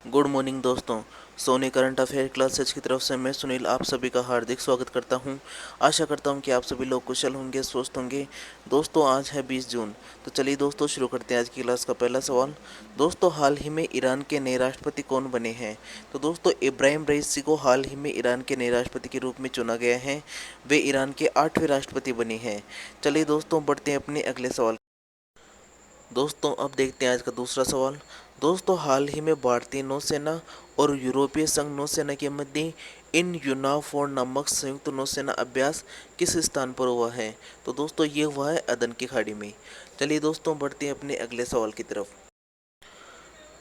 Good morning दोस्तों। Soni current affair classes की तरफ से मैं सुनील आप सभी का हार्दिक स्वागत करता हूं। आशा करता हूं कि आप सभी लोग कुशल होंगे, स्वस्थ होंगे। दोस्तों आज है 20 जून, तो चलिए दोस्तों शुरू करते हैं आज की क्लास का पहला सवाल। दोस्तों हाल ही में ईरान के नए राष्ट्रपति कौन बने हैं? तो दोस्तों इब्राहिम रईसी को हाल ही में ईरान के नए राष्ट्रपति के रूप में चुना गया है। वे ईरान के 8वें राष्ट्रपति बने हैं। चलिए दोस्तों बढ़ते हैं अपने अगले सवाल। दोस्तों अब देखते हैं आज का दूसरा सवाल। दोस्तों हाल ही में भारतीय नौसेना और यूरोपीय संघ नौसेना के मध्य इन यूनाफोर नामक संयुक्त नौसेना अभ्यास किस स्थान पर हुआ है? तो दोस्तों ये हुआ है अदन की खाड़ी में। चलिए दोस्तों बढ़ते हैं अपने अगले सवाल की तरफ।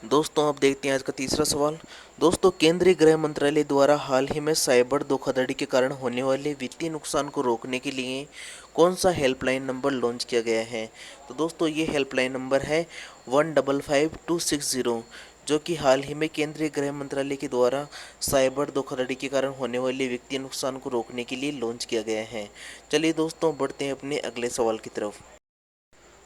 दोस्तों अब देखते हैं आज का तीसरा सवाल। दोस्तों केंद्रीय गृह मंत्रालय द्वारा हाल ही में साइबर धोखाधड़ी के कारण होने वाले वित्तीय नुकसान को रोकने के लिए कौन सा हेल्पलाइन नंबर लॉन्च किया गया है? तो दोस्तों ये हेल्पलाइन नंबर है 155260, जो कि हाल ही में केंद्रीय गृह मंत्रालय के द्वारा साइबर धोखाधड़ी के कारण होने वाले वित्तीय नुकसान को रोकने के लिए लॉन्च किया गया है। चलिए दोस्तों बढ़ते हैं अपने अगले सवाल की तरफ।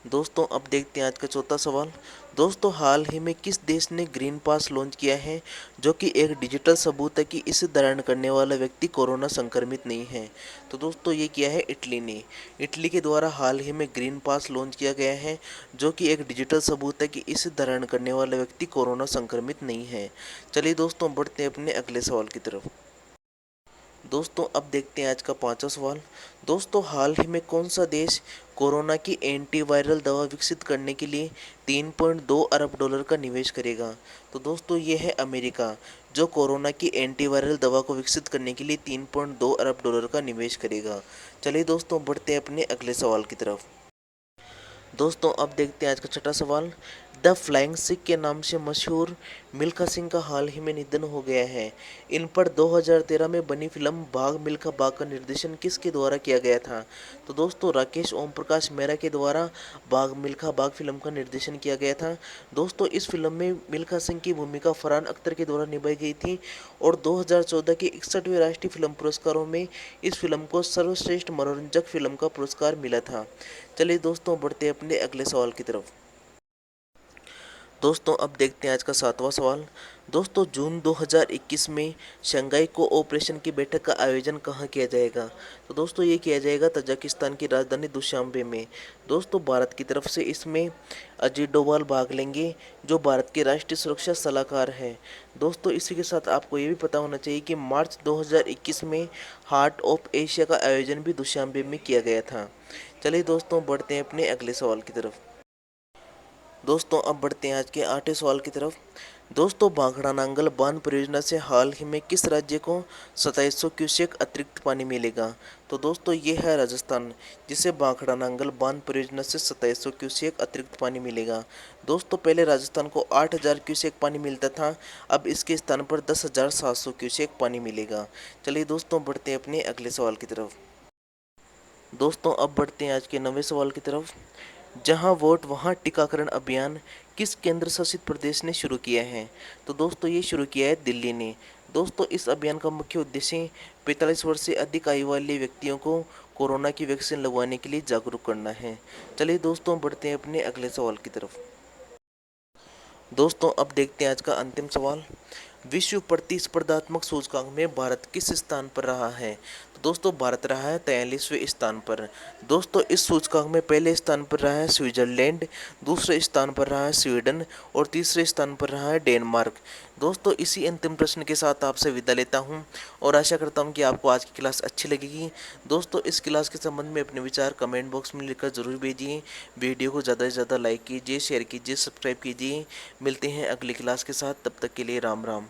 दोस्तों अब देखते हैं आज का चौथा सवाल। दोस्तों हाल ही में किस देश ने ग्रीन पास लॉन्च किया है, जो कि एक डिजिटल सबूत है कि इसे धारण करने वाला व्यक्ति कोरोना संक्रमित नहीं है? तो दोस्तों ये किया है इटली ने। इटली के द्वारा हाल ही में ग्रीन पास लॉन्च किया गया है, जो कि एक डिजिटल सबूत है कि इसे धारण करने वाला व्यक्ति कोरोना संक्रमित नहीं है। चलिए दोस्तों बढ़ते हैं अपने अगले सवाल की तरफ। दोस्तों अब देखते हैं आज का पांचवा सवाल। दोस्तों हाल ही में कौन सा देश कोरोना की एंटीवायरल दवा विकसित करने के लिए 3.2 अरब डॉलर का निवेश करेगा? तो दोस्तों ये है अमेरिका, जो कोरोना की एंटीवायरल दवा को विकसित करने के लिए 3.2 अरब डॉलर का निवेश करेगा। चलिए दोस्तों बढ़ते हैं अपने अगले सवाल की तरफ। दोस्तों अब देखते हैं आज का छठा सवाल। द फ्लाइंग सिख के नाम से मशहूर मिल्खा सिंह का हाल ही में निधन हो गया है। इन पर 2013 में बनी फिल्म भाग मिल्खा भाग का निर्देशन किसके द्वारा किया गया था? तो दोस्तों राकेश ओम प्रकाश मेहरा के द्वारा भाग मिल्खा भाग फिल्म का निर्देशन किया गया था। दोस्तों इस फिल्म में मिल्खा सिंह की भूमिका फरहान अख्तर के द्वारा निभाई गई थी और 2014 के 61वें राष्ट्रीय फिल्म पुरस्कारों में इस फिल्म को सर्वश्रेष्ठ मनोरंजक फिल्म का पुरस्कार मिला था। चलिए दोस्तों बढ़ते हैं अपने अगले सवाल की तरफ। दोस्तों अब देखते हैं आज का सातवां सवाल। दोस्तों जून 2021 में शंघाई कोऑपरेशन की बैठक का आयोजन कहाँ किया जाएगा? तो दोस्तों ये किया जाएगा तजाकिस्तान की राजधानी दुशांबे में। दोस्तों भारत की तरफ से इसमें अजीत डोभाल भाग लेंगे, जो भारत के राष्ट्रीय सुरक्षा सलाहकार हैं। दोस्तों इसी के साथ आपको ये भी पता होना चाहिए कि मार्च 2021 में हार्ट ऑफ एशिया का आयोजन भी दुशांबे में किया गया था। चलिए दोस्तों बढ़ते हैं अपने अगले सवाल की तरफ। दोस्तों अब बढ़ते हैं आज के 8वें सवाल की तरफ। दोस्तों भाखड़ा नांगल बांध परियोजना से हाल ही में किस राज्य को 2700 क्यूसेक अतिरिक्त पानी मिलेगा? तो दोस्तों ये है राजस्थान, जिसे भाखड़ा नांगल बांध परियोजना से 2700 क्यूसेक अतिरिक्त पानी मिलेगा। दोस्तों पहले राजस्थान को 8000 क्यूसेक पानी मिलता था, अब इसके स्थान पर 10,700 क्यूसेक पानी मिलेगा। चलिए दोस्तों बढ़ते हैं अपने अगले सवाल की तरफ। दोस्तों अब बढ़ते हैं आज के 9वें सवाल की तरफ। जहां वोट वहां टीकाकरण अभियान किस केंद्र शासित प्रदेश ने शुरू किया है? तो दोस्तों ये शुरू किया है दिल्ली ने। दोस्तों इस अभियान का मुख्य उद्देश्य 45 वर्ष से अधिक आयु वाले व्यक्तियों को कोरोना की वैक्सीन लगवाने के लिए जागरूक करना है। चलिए दोस्तों बढ़ते हैं अपने अगले सवाल की तरफ। दोस्तों अब देखते हैं आज का अंतिम सवाल। विश्व प्रतिस्पर्धात्मक सूचकांक में भारत किस स्थान पर रहा है? तो दोस्तों भारत रहा है 43वें स्थान पर। दोस्तों इस सूचकांक में पहले स्थान पर रहा है स्विट्जरलैंड, दूसरे स्थान पर रहा है स्वीडन और तीसरे स्थान पर रहा है डेनमार्क। दोस्तों इसी अंतिम प्रश्न के साथ आपसे विदा लेता हूं और आशा करता हूं कि आपको आज की क्लास अच्छी लगेगी। दोस्तों इस क्लास के संबंध में अपने विचार कमेंट बॉक्स में लिखकर ज़रूर भेजिए। वीडियो को ज़्यादा से ज़्यादा लाइक कीजिए, शेयर कीजिए, सब्सक्राइब कीजिए। मिलते हैं अगली क्लास के साथ, तब तक के लिए राम राम।